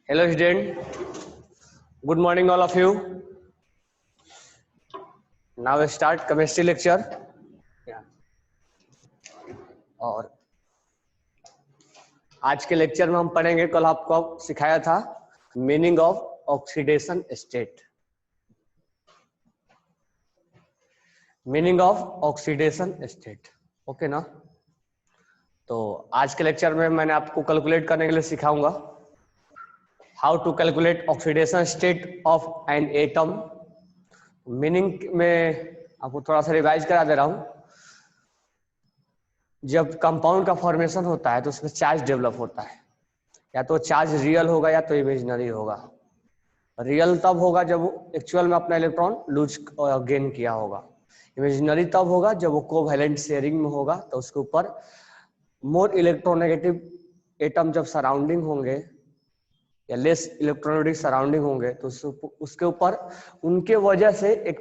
Hello student, good morning all of you. Now we start chemistry lecture. Yeah. और आज के lecture में हम पढ़ेंगे, कल आपको सिखाया था meaning of oxidation state. Meaning of oxidation state, okay ना। तो आज के लेक्चर में मैंने आपको कैलकुलेट करने के लिए सिखाऊंगा how to calculate oxidation state of an atom. Meaning में आपको थोड़ा सा रिवाइज करा दे रहा हूं। जब कंपाउंड का फॉर्मेशन होता है तो उसमें चार्ज डेवलप होता है, या तो चार्ज रियल होगा या तो इमेजिनरी होगा। रियल तब होगा जब वो एक्चुअल में अपना इलेक्ट्रॉन लूज गेन किया होगा। इमेजिनरी तब होगा जब वो कोवैलेंट शेयरिंग में होगा, तो उसके ऊपर मोर इलेक्ट्रोनेगेटिव एटम जब सराउंडिंग होंगे या लेस इलेक्ट्रोनेगेटिव सराउंडिंग होंगे तो उसके ऊपर उनके वजह से एक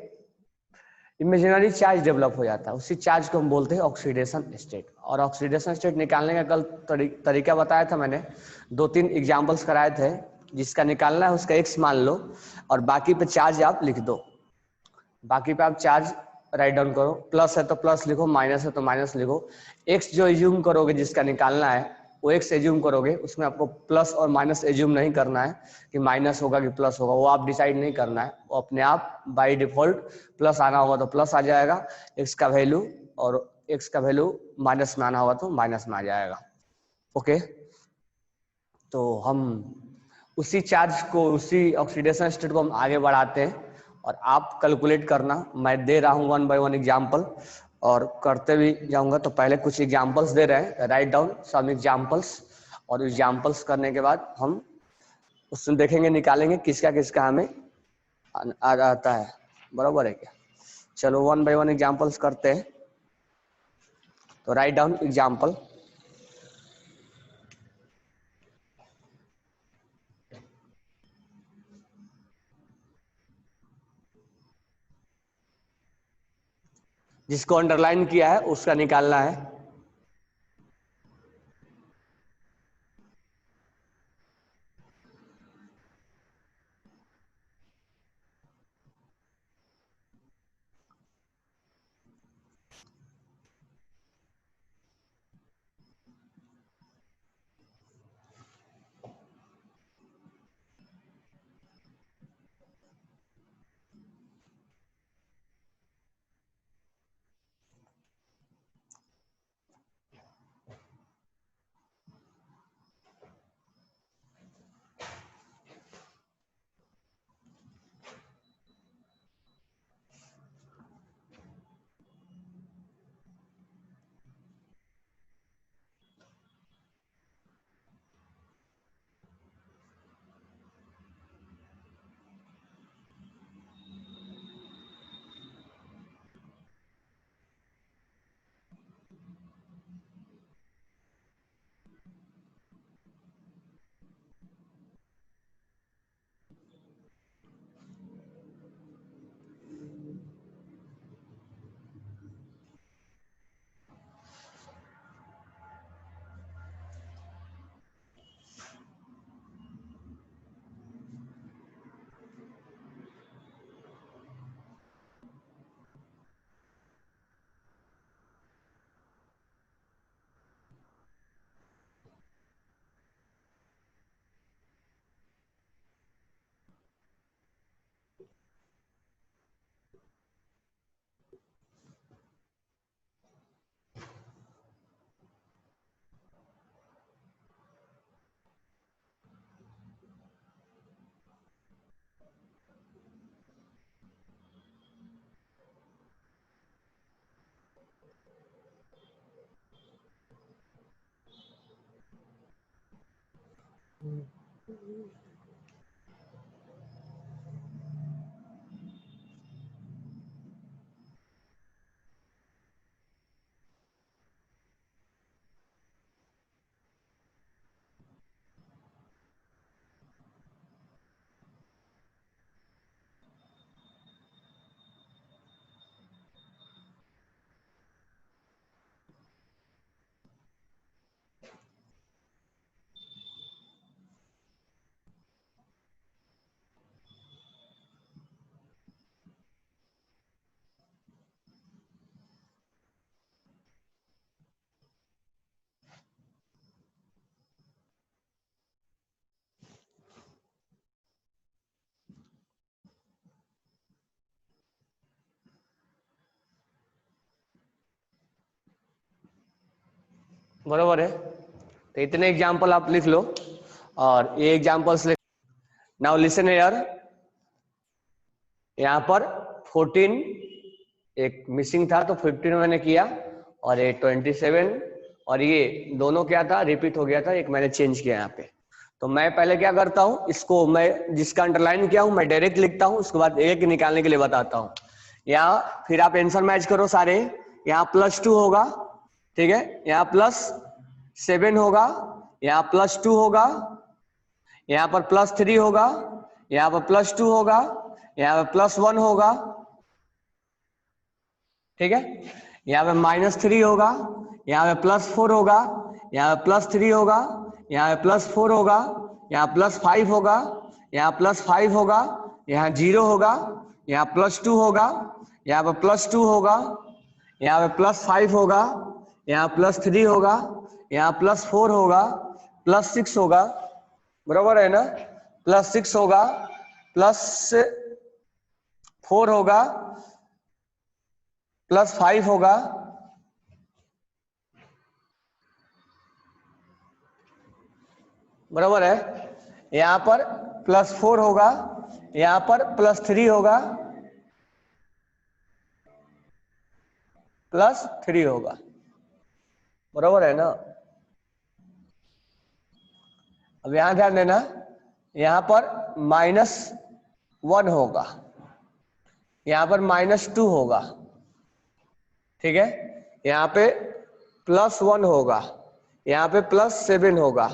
इमेजिनरी चार्ज डेवलप हो जाता है। उसी चार्ज को हम बोलते हैं ऑक्सीडेशन स्टेट। और ऑक्सीडेशन स्टेट निकालने का कल तरीका बताया था मैंने, 2-3 एग्जांपल्स कराए थे। जिसका निकालना है उसका एक्स मान लो और बाकी पे चार्ज आप लिख दो। बाकी पे आप चार्ज राइट डाउन करो, प्लस है तो प्लस लिखो, माइनस है तो माइनस लिखो। एक्स जो एज्यूम करोगे जिसका निकालना है वो एक्स एज्यूम करोगे, उसमें आपको प्लस और माइनस एज्यूम नहीं करना है कि माइनस होगा कि प्लस होगा, वो आप डिसाइड नहीं करना है। वो अपने आप बाय डिफॉल्ट प्लस आना होगा तो प्लस आ जाएगा एक्स का वैल्यू, और एक्स का वैल्यू माइनस में आना होगा तो माइनस में आ जाएगा। ओके, तो हम उसी चार्ज को, उसी ऑक्सीडेशन स्टेट को हम आगे बढ़ाते हैं और आप कैलकुलेट करना। मैं दे रहा हूँ 1 बाय 1 एग्जाम्पल और करते भी जाऊंगा। तो पहले कुछ एग्जाम्पल्स दे रहे हैं, राइट डाउन सम एग्जाम्पल्स, और एग्जाम्पल्स करने के बाद हम उसमें देखेंगे, निकालेंगे किसका किसका हमें आ जाता है। बराबर है क्या? चलो 1 बाय 1 एग्जाम्पल्स करते हैं। तो राइट डाउन एग्जाम्पल। जिसको अंडरलाइन किया है उसका निकालना है। बरोबर है। तो इतने एग्जाम्पल आप लिख लो और ये एग्जाम्पल्स लिख। नाउ लिसन हियर, यहाँ पर 14 एक मिसिंग था तो 15 मैंने किया और ये 27 और ये दोनों क्या था, रिपीट हो गया था, एक मैंने चेंज किया यहाँ पे। तो मैं पहले क्या करता हूँ, इसको मैं जिसका अंडरलाइन किया हूँ मैं डायरेक्ट लिखता हूँ, उसके बाद एक निकालने के लिए बताता हूँ। यहाँ फिर आप आंसर मैच करो सारे। यहाँ +2 होगा, ठीक है, यहाँ +7 होगा, यहाँ +2 होगा, यहाँ पर +3 होगा, यहाँ पर +2 होगा, यहाँ पे +1 होगा, ठीक है, यहाँ पे -3 होगा, यहाँ पे +4 होगा, यहाँ पे +3 होगा, यहाँ पे +4 होगा, यहाँ +5 होगा, यहाँ +5 होगा, यहाँ 0 होगा, यहाँ +2 होगा, यहाँ पे +2 होगा, यहाँ पे +5 होगा, यहाँ +3 होगा, यहाँ +4 होगा, +6 होगा, बराबर है ना, +6 होगा, +4 होगा, +5 होगा, बराबर है। यहाँ पर +4 होगा, यहाँ पर +3 होगा, +3 होगा, बराबर है ना। अब यहां ध्यान देना, यहाँ पर -1 होगा, यहाँ पर -2 होगा, ठीक है, यहाँ पे +1 होगा, यहाँ पे +7 होगा,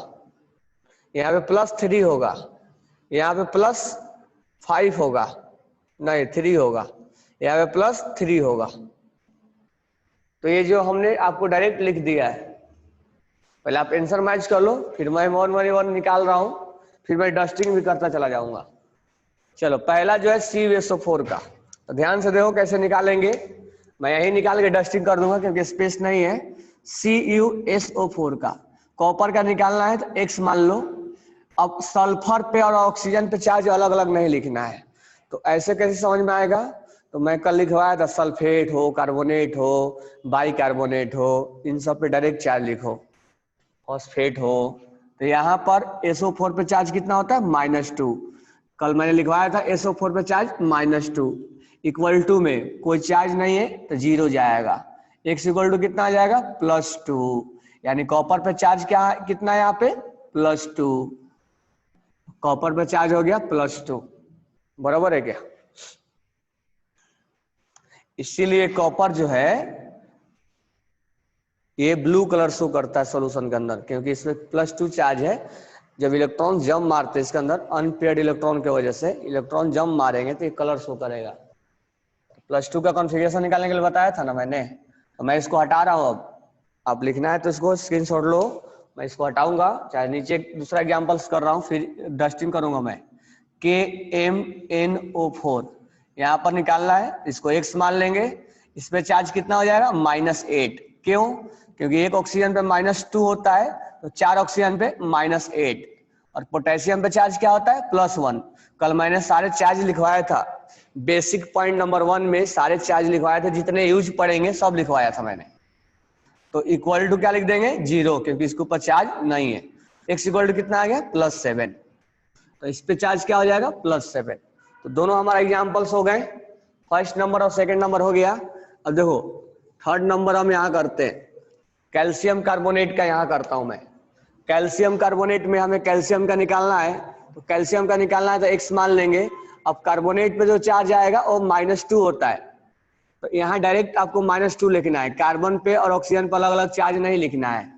यहाँ पे +3 होगा, यहाँ पे +5 होगा, नहीं 3 होगा, यहाँ पे +3 होगा। तो ये जो हमने आपको डायरेक्ट लिख दिया है, पहले आप आंसर मैच कर लो, फिर मैं 1 1 1 निकाल रहा हूं, फिर मैं डस्टिंग भी करता चला जाऊंगा। चलो पहला जो है CuSO4 का, तो ध्यान से देखो कैसे निकालेंगे। मैं यही निकाल के डस्टिंग कर दूंगा क्योंकि स्पेस नहीं है। CuSO4 का कॉपर का निकालना है तो X मान लो। अब सल्फर पे और ऑक्सीजन पे चार्ज अलग अलग नहीं लिखना है, तो ऐसे कैसे समझ में आएगा। तो मैं कल लिखवाया था सल्फेट हो, कार्बोनेट हो, बाइकार्बोनेट हो, इन सब पे डायरेक्ट चार्ज लिखो, फॉस्फेट हो। तो यहाँ पर SO4 पे चार्ज कितना होता है, -2। कल मैंने लिखवाया था SO4 पे चार्ज -2, इक्वल टू में कोई चार्ज नहीं है तो 0 जाएगा, x इक्वल टू कितना आ जाएगा, +2, यानी कॉपर पे चार्ज क्या कितना है यहाँ पे, +2, कॉपर पे चार्ज हो गया +2, बराबर है क्या। इसीलिए कॉपर जो है ये ब्लू कलर शो करता है सॉल्यूशन के अंदर, क्योंकि इसमें +2 चार्ज है। जब इलेक्ट्रॉन जंप मारते हैं इसके अंदर अनपेयर्ड इलेक्ट्रॉन की वजह से इलेक्ट्रॉन जंप मारेंगे तो ये कलर शो करेगा। +2 का कॉन्फ़िगरेशन निकालने के लिए बताया था ना मैंने, तो मैं इसको हटा रहा हूं। अब आप लिखना है तो इसको स्क्रीनशॉट लो, मैं इसको हटाऊंगा, चाहे नीचे दूसरा एग्जांपल्स कर रहा हूं, फिर डस्टिंग करूंगा मैं। KMnO4 यहाँ पर निकालना है, इसको X मान लेंगे, इसमें चार्ज कितना हो जाएगा, -8। क्यों, क्योंकि एक ऑक्सीजन पे -2 होता है तो 4 ऑक्सीजन पे -8, और पोटेशियम पे चार्ज क्या होता है, +1। कल मैंने सारे चार्ज लिखवाया था, बेसिक पॉइंट नंबर 1 में सारे चार्ज लिखवाए थे, जितने यूज पड़ेंगे सब लिखवाया था मैंने। तो इक्वल टू क्या लिख देंगे, 0, क्योंकि इसके ऊपर चार्ज नहीं है। x इक्वल टू कितना आ गया, +7, तो इस पे चार्ज क्या हो जाएगा, +7। तो दोनों हमारे एग्जाम्पल्स हो गए, फर्स्ट नंबर और सेकंड नंबर हो गया। अब देखो थर्ड नंबर हम यहाँ करते हैं, कैल्शियम कार्बोनेट का यहाँ करता हूं मैं। कैल्शियम कार्बोनेट में हमें कैल्शियम का निकालना है, तो कैल्शियम का निकालना है तो X मान लेंगे। अब कार्बोनेट पे जो चार्ज आएगा वो -2 होता है, तो यहाँ डायरेक्ट आपको -2 लिखना है। कार्बन पे और ऑक्सीजन पे अलग अलग चार्ज नहीं लिखना है,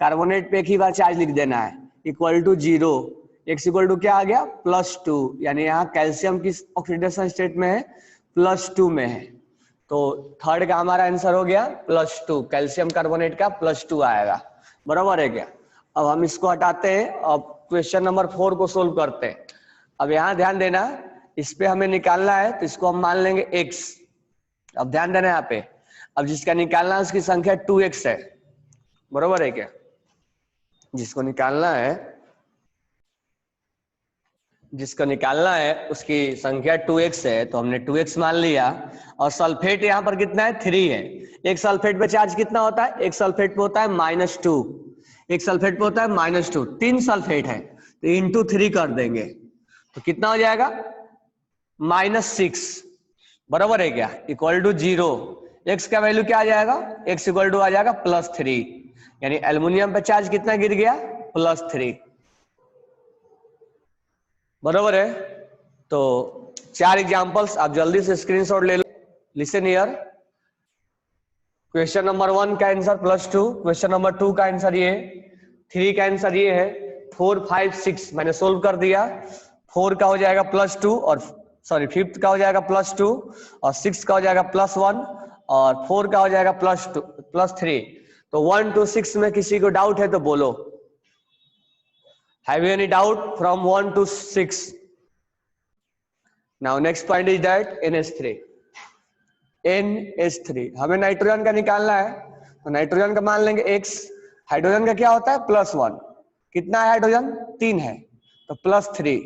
कार्बोनेट पे एक ही बार चार्ज लिख देना है, equal to 0। x equal to क्या आ गया, +2, यानी यहाँ कैल्शियम किस ऑक्सीडेशन स्टेट में है, +2 में है। तो थर्ड का हमारा आंसर हो गया +2, कैल्शियम कार्बोनेट का +2 आएगा, बराबर है क्या। अब हम इसको हटाते हैं, अब क्वेश्चन नंबर 4 को सोल्व करते हैं। अब यहाँ ध्यान देना, इस पे हमें निकालना है तो इसको हम मान लेंगे x। अब ध्यान देना यहाँ पे, अब जिसका निकालना है उसकी संख्या 2x है, बराबर है क्या। जिसको निकालना है, जिसको निकालना है उसकी संख्या 2x है, तो हमने 2x मान लिया। और सल्फेट यहाँ पर कितना है, 3 है, एक सल्फेट पे चार्ज कितना होता है? एक सल्फेट पे होता है -2, एक सल्फेट पे होता है -2, 3 सल्फेट है तो इंटू 3 कर देंगे तो कितना हो जाएगा? -6, बराबर है क्या? Equal to 0। एक्स का वैल्यू क्या आ जाएगा? एक्स इक्वल टू आ जाएगा +3, यानी एल्युमिनियम पे चार्ज कितना गिर गया? +3, बराबर है। तो 4 एग्जांपल्स आप जल्दी से स्क्रीनशॉट ले लो। लिसन हियर, क्वेश्चन नंबर 1 का आंसर +2, क्वेश्चन नंबर 2 का आंसर ये, 3 का आंसर ये है, 4, 5, 6 मैंने सोल्व कर दिया। 4 का हो जाएगा +2 और सॉरी 5th का हो जाएगा +2 और 6 का हो जाएगा +1 और 4 का हो जाएगा +3। तो 1 to 6 में किसी को डाउट है तो बोलो। Have you any doubt from 1 to 6? Now next point is that NH3। NH3 हमें नाइट्रोजन का निकालना है तो नाइट्रोजन का मान लेंगे x, हाइड्रोजन का क्या होता है? +1, कितना है हाइड्रोजन? 3 है तो +3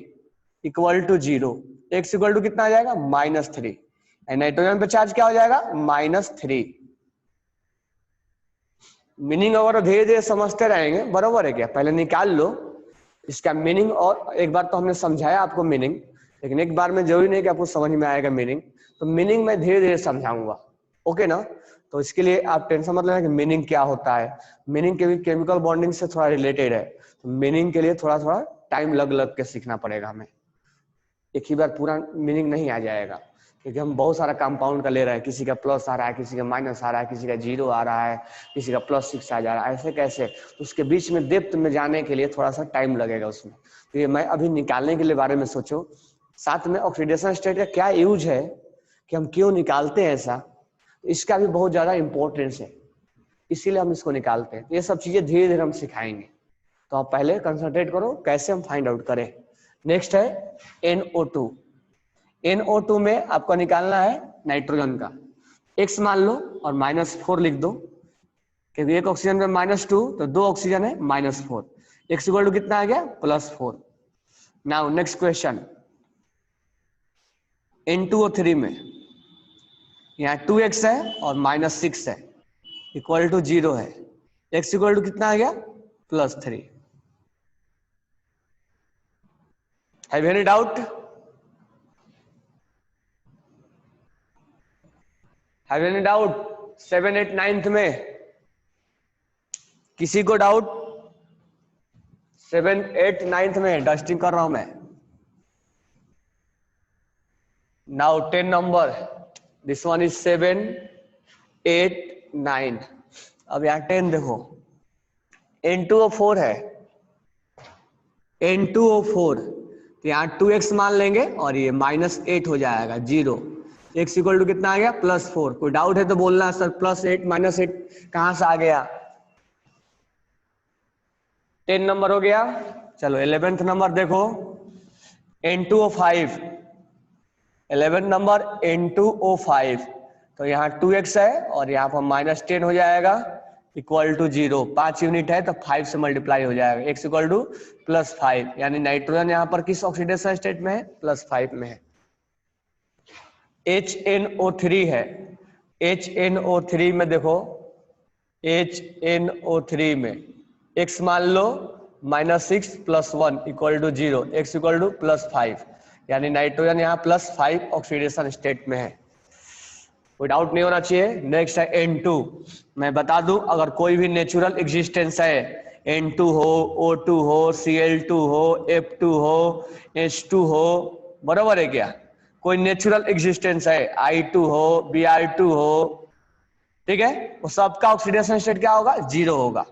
equal to 0, x equal to कितना आ जाएगा? -3, नाइट्रोजन पे चार्ज क्या हो जाएगा? -3। मीनिंग अगर धीरे धीरे समझते रहेंगे, बराबर है क्या? पहले निकाल लो इसका मीनिंग, और एक बार तो हमने समझाया आपको मीनिंग, लेकिन एक बार में जरूरी नहीं कि आपको समझ में आएगा मीनिंग, तो मीनिंग मैं धीरे धीरे समझाऊंगा, ओके ना? तो इसके लिए आप टेंशन मत लेना कि मीनिंग क्या होता है, मीनिंग के भी केमिकल बॉन्डिंग से थोड़ा रिलेटेड है, तो मीनिंग के लिए थोड़ा थोड़ा टाइम लग लग के सीखना पड़ेगा हमें, एक ही बार पूरा मीनिंग नहीं आ जाएगा, क्योंकि हम बहुत सारा कंपाउंड का ले रहे हैं, किसी का प्लस आ रहा है, किसी का माइनस आ रहा है, किसी का 0 आ रहा है, किसी का +6 आ जा रहा है, ऐसे कैसे? तो उसके बीच में डेप्थ में जाने के लिए थोड़ा सा टाइम लगेगा उसमें, तो ये मैं अभी निकालने के लिए बारे में सोचो। साथ में ऑक्सीडेशन स्टेट का क्या यूज है कि हम क्यों निकालते हैं ऐसा, इसका भी बहुत ज्यादा इंपॉर्टेंस है, इसीलिए हम इसको निकालते हैं। ये सब चीजें धीरे धीरे हम सिखाएंगे, तो आप पहले कंसंट्रेट करो कैसे हम फाइंड आउट करें। नेक्स्ट है NO2। NO2 में आपको निकालना है नाइट्रोजन का, x मान लो और -4 लिख दो, क्योंकि एक ऑक्सीजन में -2 तो 2 ऑक्सीजन है -4, x इक्वल टू कितना आ गया? +4। नाउ नेक्स्ट क्वेश्चन, N2O3 में यहाँ 2x है और -6 है, इक्वल टू 0 है, x इक्वल टू कितना आ गया? +3। Have any doubt? Have any doubt? 7, 8, 9th में किसी को डाउट? 7, 8, 9th में डस्टिंग कर रहा हूं मैं। Now 10 number, this one is 7, 8, 9। अब यहाँ 10 देखो, N2O4 है, N2O4 तो यहाँ 2x मान लेंगे और ये -8 हो जाएगा, 0, x इक्वल टू कितना आ गया? +4। कोई डाउट है तो बोलना सर, +8 -8 कहां से आ गया? 10 नंबर हो गया। चलो 11th नंबर देखो, N2O5, 11 नंबर N2O5 तो यहाँ 2x है और यहाँ पर -10 हो जाएगा, इक्वल टू 0, 5 यूनिट है तो 5 से मल्टीप्लाई हो जाएगा, x इक्वल टू +5, यानी नाइट्रोजन यहाँ पर किस ऑक्सीडेशन स्टेट में है? +5 में है। HNO3 है, HNO3 में देखो, HNO3 में x मान लो -6 + 1 equal to 0, x equal to +5, यानी नाइट्रोजन यहाँ +5 ऑक्सीडेशन स्टेट में है, कोई डाउट नहीं होना चाहिए। नेक्स्ट है N2। मैं बता दूं, अगर कोई भी नेचुरल एग्जिस्टेंस है, N2 हो, O2 हो, Cl2 हो, F2 हो, H2 हो, बराबर है क्या? कोई नेचुरल एग्जिस्टेंस है, I2 हो, Br2 हो, ठीक है, वो सबका ऑक्सीडेशन स्टेट क्या होगा? 0 होगा।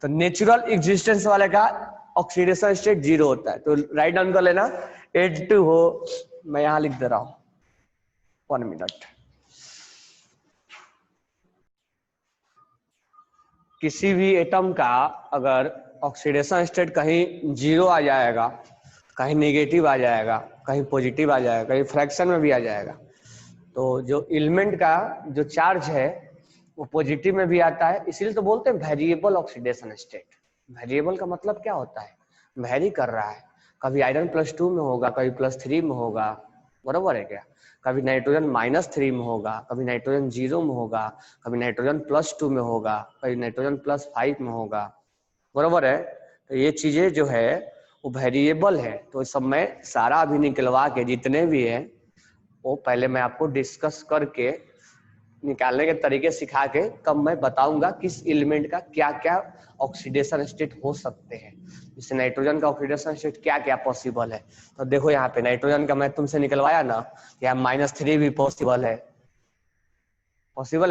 तो नेचुरल एग्जिस्टेंस वाले का ऑक्सीडेशन स्टेट 0 होता है, तो राइट डाउन कर लेना। H2 हो, मैं यहां लिख दे रहा हूं, 1 मिनट। किसी भी एटम का अगर ऑक्सीडेशन स्टेट कहीं 0 आ जाएगा, कहीं नेगेटिव आ जाएगा, कहीं पॉजिटिव आ जाएगा, कहीं फ्रैक्शन में भी आ जाएगा, तो जो एलिमेंट का जो चार्ज है वो पॉजिटिव में भी आता है, इसीलिए तो बोलते हैं वेरिएबल ऑक्सीडेशन स्टेट। वेरिएबल का मतलब क्या होता है? वेरी कर रहा है, कभी आयरन +2 में होगा, कभी +3 में होगा, बराबर है क्या? कभी नाइट्रोजन -3 में होगा, कभी नाइट्रोजन 0 में होगा, कभी नाइट्रोजन +2 में होगा, कभी नाइट्रोजन +5 में होगा, बराबर है। तो ये चीजें जो है वो वेरिएबल है, तो इस सब में सारा अभी निकलवा के जितने भी है वो पहले मैं आपको डिस्कस करके निकालने के तरीके सिखा के तब मैं बताऊंगा किस एलिमेंट का क्या क्या ऑक्सीडेशन स्टेट हो सकते हैं। जैसे नाइट्रोजन का ऑक्सीडेशन स्टेट क्या क्या पॉसिबल है। तो देखो यहाँ पे नाइट्रोजन का मैं तुमसे निकलवाया ना, यहाँ -3 भी पॉसिबल है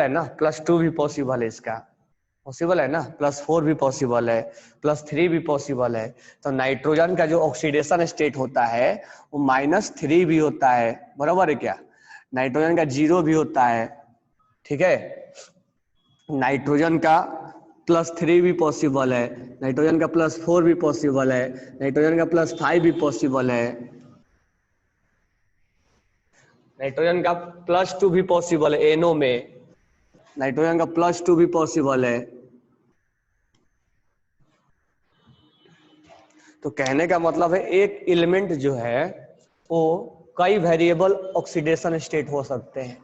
ना, +2 भी पॉसिबल है, इसका पॉसिबल है ना, +4 भी पॉसिबल है, +3 भी पॉसिबल है। तो नाइट्रोजन का जो ऑक्सीडेशन स्टेट होता है वो -3 भी होता है, बराबर है क्या? नाइट्रोजन का 0 भी होता है, ठीक है। नाइट्रोजन का +3 भी पॉसिबल है, नाइट्रोजन का +4 भी पॉसिबल है, नाइट्रोजन का +5 भी पॉसिबल है, नाइट्रोजन का +2 भी पॉसिबल है, एनओ में नाइट्रोजन का +2 भी पॉसिबल है। तो कहने का मतलब है एक एलिमेंट जो है वो कई वेरिएबल ऑक्सीडेशन स्टेट हो सकते हैं।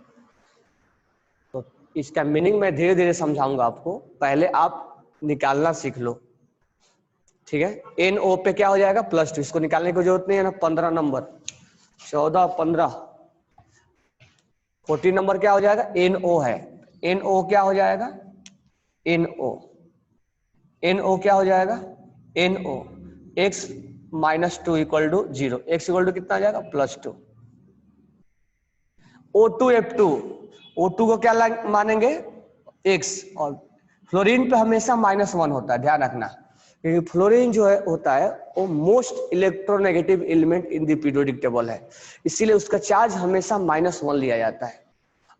तो इसका मीनिंग मैं धीरे धीरे समझाऊंगा आपको, पहले आप निकालना सीख लो, ठीक है। NO पे क्या हो जाएगा +2, इसको निकालने की जरूरत नहीं है ना। 15 नंबर 14 15 14 नंबर क्या हो जाएगा NO है। NO क्या हो जाएगा NO क्या हो जाएगा NO x -2 = 0, x = कितना आ जाएगा +2। O2F2 को क्या मानेंगे x, और फ्लोरीन पे हमेशा -1 होता है, ध्यान रखना, क्योंकि फ्लोरीन जो है होता है वो most electronegative element in the periodic table है, इसीलिए उसका चार्ज हमेशा -1 लिया जाता है।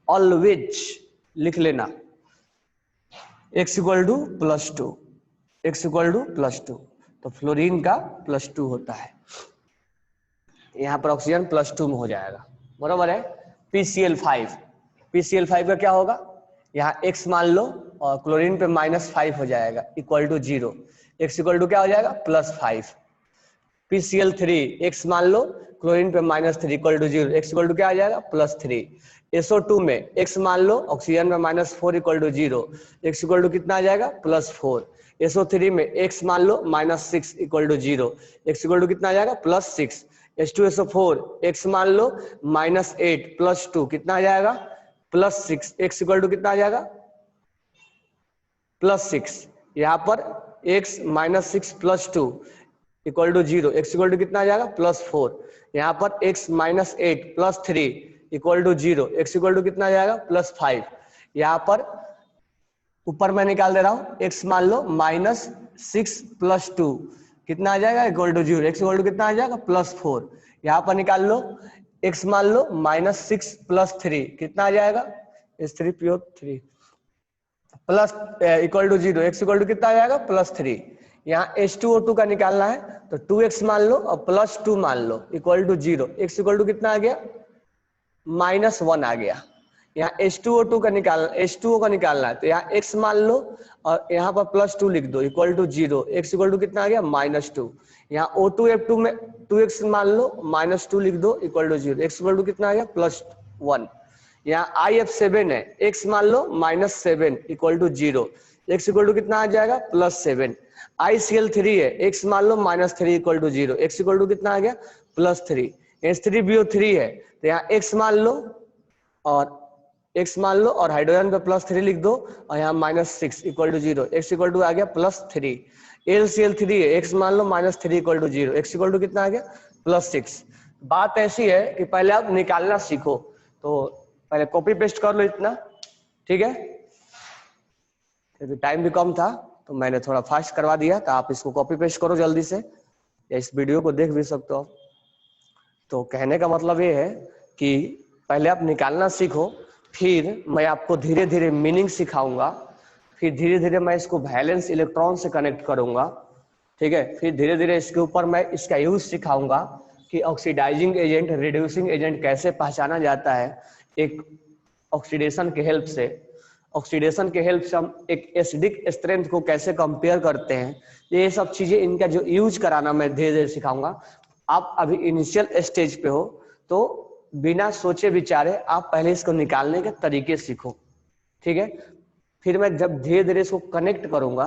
ऑलवेज लिख लेना x = +2, x = +2, तो फ्लोरीन का +2 होता है, यहाँ पर ऑक्सीजन +2 में हो जाएगा, बराबर है। PCl5 का क्या होगा, यहाँ x मान लो और क्लोरीन पे -5 हो जाएगा =0, x = क्या हो जाएगा +5। PCl3 x मान लो, क्लोरीन पे -3 =0, x = क्या आ जाएगा +3। SO2 में x मान लो, ऑक्सीजन में -4 =0, x = कितना आ जाएगा +4। SO3 में x मान लो -6 =0, x = कितना आ जाएगा +6। H2SO4 x मान लो -8 +2 कितना आ जाएगा +6, x = कितना आ जाएगा +6। यहाँ पर x -6 +2 = 0, x = कितना आ जाएगा +4। यहाँ पर x -8 +3 = 0, x = कितना आ जाएगा +5। यहाँ पर ऊपर मैं निकाल दे रहा हूँ, x मान लो -6 +2 कितना आ जाएगा =0, x = कितना आ जाएगा +4। यहाँ पर निकाल लो, x मान लो -6 +3 कितना आ जाएगा H3PO3 =0, x = कितना आ जाएगा +3। यहाँ H2O2 का निकालना है तो 2x मान लो और +2 मान लो =0, x = कितना आ गया -1 आ गया। यहाँ H2O2 का निकालना, H2O का निकालना है तो यहाँ x मान लो और यहाँ पर +2 लिख दो =0, x = कितना आ गया -2। यहाँ O2F2 में 2x मान लो -2 लिख दो =0, x = कितना आ गया +1। यहाँ IF7 है, x मान लो -7 =0, x = कितना आ जाएगा +7। ICl3 है, x मान लो -3 =0, x = कितना आ गया +3। H3BO3 है तो यहाँ x मान लो और हाइड्रोजन पे +3 लिख दो और यहाँ -6 = 0, x = आ गया +3। LCl3 है, x मान लो -3 = 0, x = कितना आ गया +6। बात ऐसी है कि पहले आप निकालना सीखो, तो पहले कॉपी पेस्ट कर लो इतना, ठीक है। क्योंकि टाइम भी कम था तो मैंने थोड़ा फास्ट करवा दिया, तो आप इसको कॉपी पेस्ट करो जल्दी से, या इस वीडियो को देख भी सकते हो। तो कहने का मतलब ये है कि पहले आप निकालना सीखो, फिर मैं आपको धीरे धीरे मीनिंग सिखाऊंगा, फिर धीरे धीरे मैं इसको वैलेंस इलेक्ट्रॉन से कनेक्ट करूंगा, ठीक है। फिर धीरे धीरे इसके ऊपर मैं इसका यूज सिखाऊंगा कि ऑक्सीडाइजिंग एजेंट, रिड्यूसिंग एजेंट कैसे पहचाना जाता है एक ऑक्सीडेशन के हेल्प से। ऑक्सीडेशन के हेल्प से हम एक एसिडिक स्ट्रेंथ को कैसे कंपेयर करते हैं, ये सब चीजें इनका जो यूज कराना मैं धीरे धीरे सिखाऊंगा। आप अभी इनिशियल स्टेज पे हो तो बिना सोचे विचारे आप पहले इसको निकालने के तरीके सीखो, ठीक है। फिर मैं जब धीरे धीरे इसको कनेक्ट करूंगा,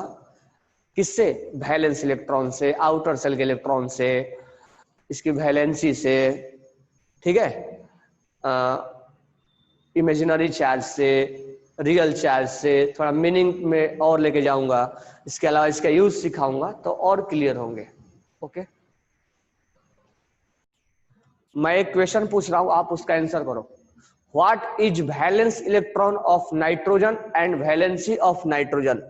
किससे, वैलेंस इलेक्ट्रॉन से, आउटर सेल के इलेक्ट्रॉन से, इसकी वैलेंसी से, ठीक है, इमेजिनरी चार्ज से, रियल चार्ज से, थोड़ा मीनिंग में और लेके जाऊंगा, इसके अलावा इसका यूज सिखाऊंगा तो और क्लियर होंगे। ओके, मैं एक क्वेश्चन पूछ रहा हूं, आप उसका आंसर करो। What is valence electron of nitrogen and valency of nitrogen?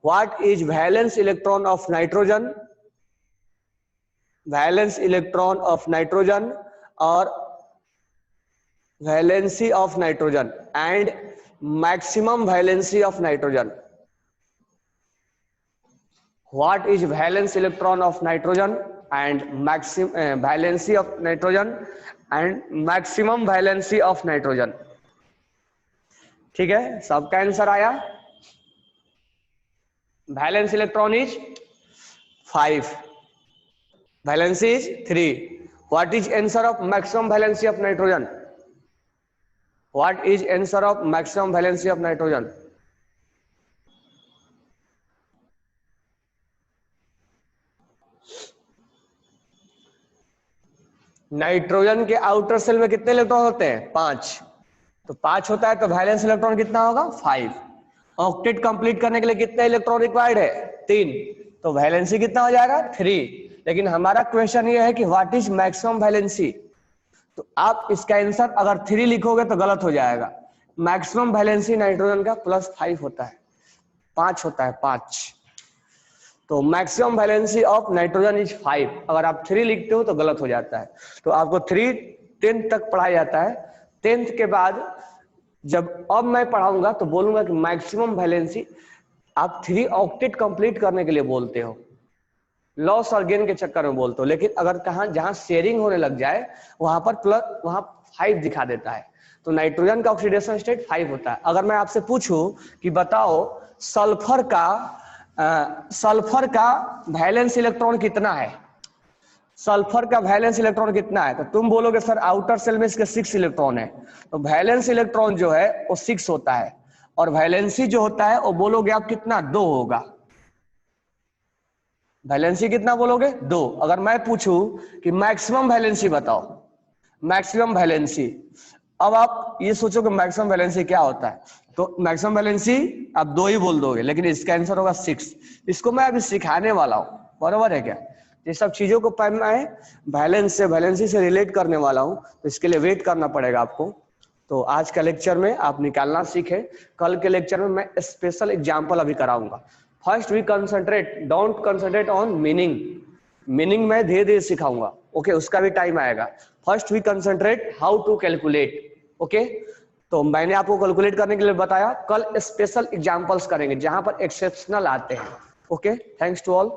What is valence electron of nitrogen, valence electron of nitrogen और valency of nitrogen and maximum valency of nitrogen? What is valence electron of nitrogen and maximum valency of nitrogen and maximum valency of nitrogen? ठीक है, सबका answer आया। Valence electron is 5, valency is 3। What is answer of maximum valency of nitrogen? What is answer of maximum valency of nitrogen? Nitrogen के outer cell में कितने electron होते हैं? 5। तो 5 होता है तो वैलेंस इलेक्ट्रॉन कितना होगा? 5। ऑक्टेट कंप्लीट करने के लिए कितने इलेक्ट्रॉन रिक्वायर्ड है? 3। तो वैलेंसी कितना हो जाएगा? 3। लेकिन हमारा क्वेश्चन ये है कि व्हाट इज मैक्सिमम वैलेंसी। तो आप इसका आंसर अगर 3 लिखोगे तो गलत हो जाएगा। मैक्सिमम वैलेंसी नाइट्रोजन का +5 होता है, 5 होता है, 5। तो maximum valency of nitrogen is 5। अगर आप 3 लिखते हो तो गलत हो जाता है। तो आपको 3 10th तक पढ़ाया जाता है। 10th के बाद जब अब मैं पढ़ाऊंगा तो बोलूंगा कि मैक्सिमम वैलेंसी आप 3 ऑक्टेट कंप्लीट करने के लिए बोलते हो, लॉस और गेन के चक्कर में बोलते हो। लेकिन अगर कहा जहां शेयरिंग होने लग जाए वहां पर वहां 5 दिखा देता है। तो नाइट्रोजन का ऑक्सीडेशन स्टेट 5 होता है। अगर मैं आपसे पूछूं कि बताओ सल्फर का वैलेंस इलेक्ट्रॉन कितना है, सल्फर का वैलेंस इलेक्ट्रॉन कितना है, तो तुम बोलोगे सर आउटर सेल में इसके 6 इलेक्ट्रॉन है। तो वैलेंस इलेक्ट्रॉन जो है वो 6 होता है और वैलेंसी जो होता है वो बोलोगे आप कितना? 2 होगा। वैलेंसी कितना बोलोगे? 2। अगर मैं पूछूं कि मैक्सिमम वैलेंसी बताओ, मैक्सिमम वैलेंसी, अब आप ये सोचो कि मैक्सिमम वैलेंसी क्या होता है, तो मैक्सिमम वैलेंसी आप 2 ही बोल दोगे, लेकिन इसका आंसर होगा 6। इसको मैं अभी सिखाने वाला हूं, बराबर है क्या? ये सब चीजों को मैं वैलेंसी से रिलेट करने वाला हूं, तो इसके लिए वेट करना पड़ेगा आपको। तो आज का लेक्चर में आप निकालना सीखे, कल के लेक्चर में मैं स्पेशल एग्जाम्पल अभी कराऊंगा। First we concentrate, don't concentrate on meaning, meaning मैं धीरे धीरे सिखाऊंगा, ओके, उसका भी टाइम आएगा। First we concentrate how to calculate, okay. तो मैंने आपको कैलकुलेट करने के लिए बताया, कल स्पेशल एग्जांपल्स करेंगे जहां पर एक्सेप्शनल आते हैं, ओके। Thanks to all.